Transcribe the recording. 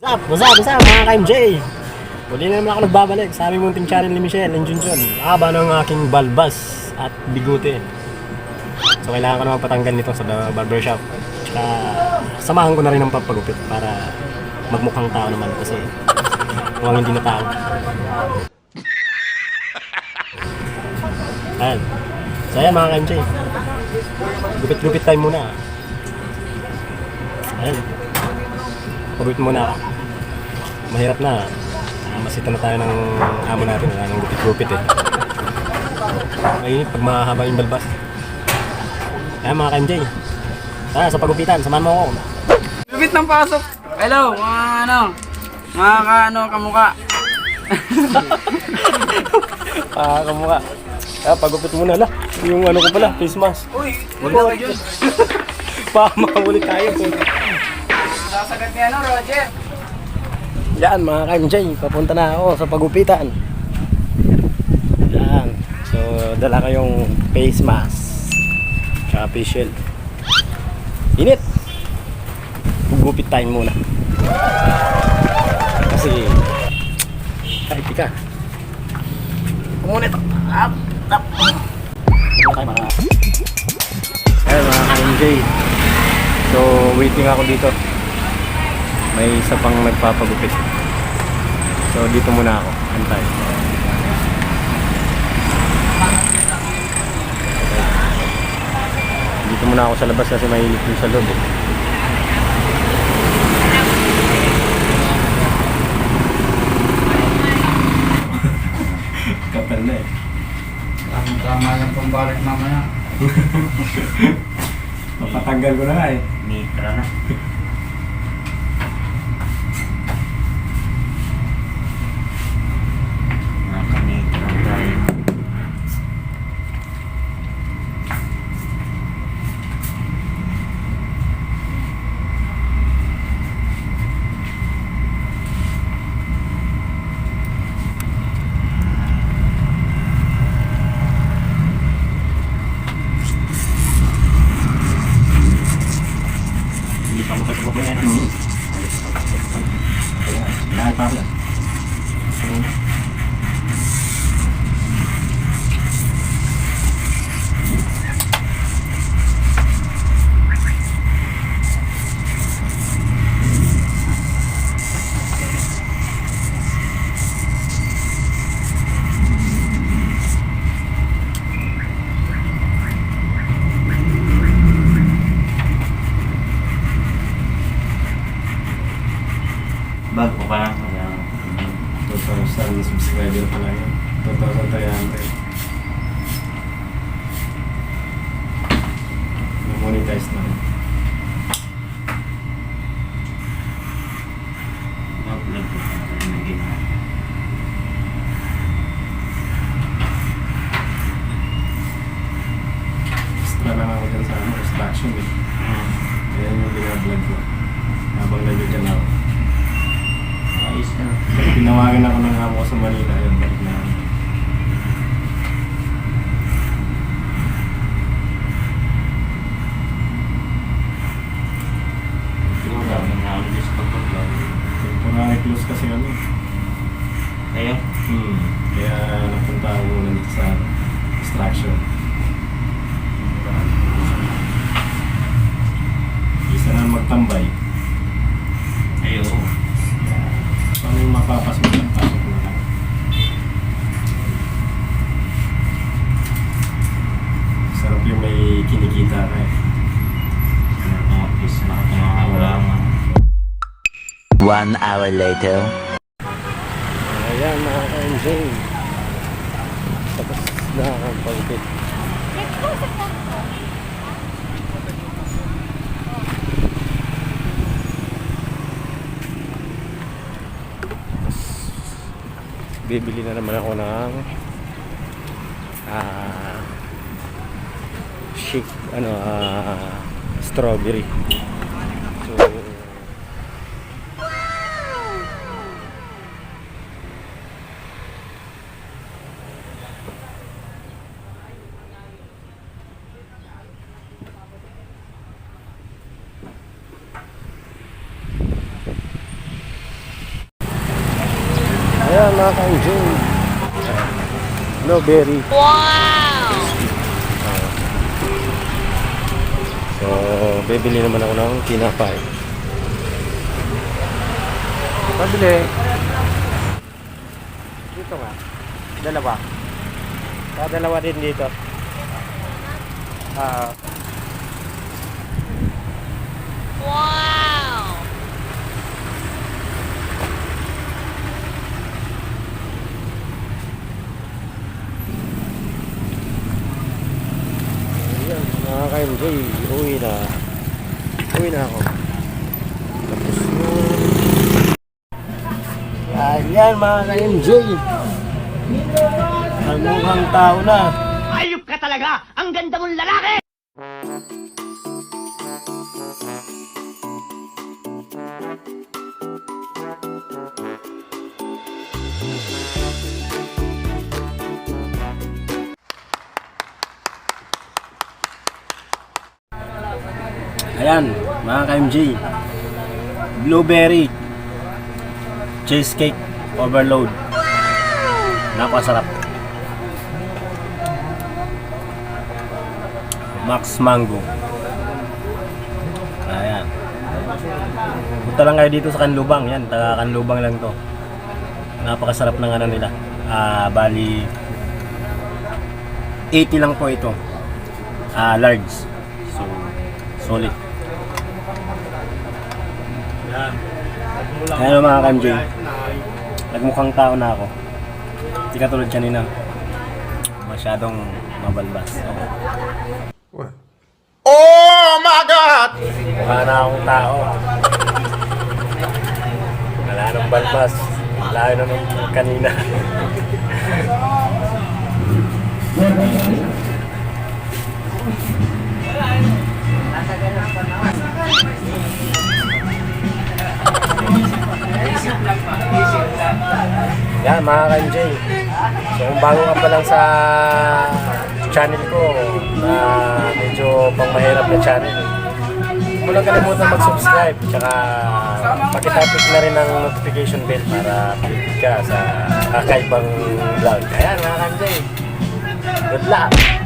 What's up mga ka-MJ? Muli na naman ako nagbabalik sa aming munting channel ni Michelle and Junjun. Haba ng aking balbas at bigute. So kailangan ko na magpatanggal nito sa barbershop. Tsaka samahan ko na rin ng papagupit para magmukhang tao naman kasi mukhang hindi na tao. Ayan. So ayan mga ka-MJ. Gupit-gupit time muna. Ayan. Pagupit muna ako. Mahirap na. Masita na tayo ng amo natin. Wala nang gupit-gupit eh. Mainit pag mahaba yung balbas. Kaya mga ka-MJ, tara sa pagupitan, samahan mo ako. Gupit ng pasok. Hello, mga kamukha. Kamukha. Kaya pagupit muna lang. Yung ano ko pala, face mask. Uy, huwag na kayo dyan. Makahuli tayo. Sasagat niya Roger. Yan mga ka-MJ, papunta na ako sa pagupitan. Yan. So, dala ko yung face mask. Tsaka facial. Init! Gugupit tayo muna. Kasi, kahit ka. Kumunit! Up! Up! Ayan mga ka-MJ. So, waiting ako dito. May isa pang nagpapagupit. So dito muna ako, antay. Dito muna ako sa labas kasi mainit yung sa loob eh. Kapal na eh. Tama yung pambalik mamaya. Papatanggal ko na nga eh. Mitra na. Bago pa lang. 2,000 subscriber pa lang yun. 2,300. Na-monetize na rin. Mag-vlog ko pa rin na ginawa. Extra lang ako dyan sa extraction eh. Ayan yung binablog ko. Habang nagagyan ako. Ayos na. Tinawagan ako ng amo ko sa Manila. Ayun, balik na ako. Grabe na ako dito sa pag-vlog. Temporary close kasi kami. Ayaw? Kaya napunta ako muna dito sa extraction. Isa na magtambay. Ayaw. Paano yung mapapasok ng pasok mo lang? Sarap yung may kinikita ka eh. Nakatungakawalangan. 1 hour later. Ayan mga ka-MJ. Tapos na ang pagpit. Bibili na naman ako ng shake strawberry. So Ayan mga ka-enjoy. Blueberry. Wow! So, bibili naman ako ng tinapay. Pabili. Dito nga. Dalawa. Dalawa din dito. Wow! Ayan, mga ka-enjoy. Uwi na. Uwi na ako. Tapos ayan mga ka-enjoy. Ang mukhang tao na. Ayup ka talaga! Ang ganda mong lalaki! Ayan, mga ka-MJ. Blueberry cheesecake overload. Napakasarap. Max Mango. Ayan. Punta lang kayo dito sa Kanlubang. Yan, taga Kanlubang lang to. Napakasarap ng ano nila. Bali 80 lang po ito. Large. So, solid. Ayan mga ka-MJ. Nagmukhang tao na ako. Hindi katulad kanina. Masyadong mabalbas. Okay. Oh my God! Mukha na akong tao. Wala nang balbas. Layo na nung kanina. Yan mga ka-MJ. So kung bago ka pa lang sa channel ko na medyo pang mahirap na channel, huwag mo lang kalimutan mag-subscribe tsaka pakitapik na rin ang notification bell para update ka sa kakaibang vlog. Ayan mga ka-MJ, good luck!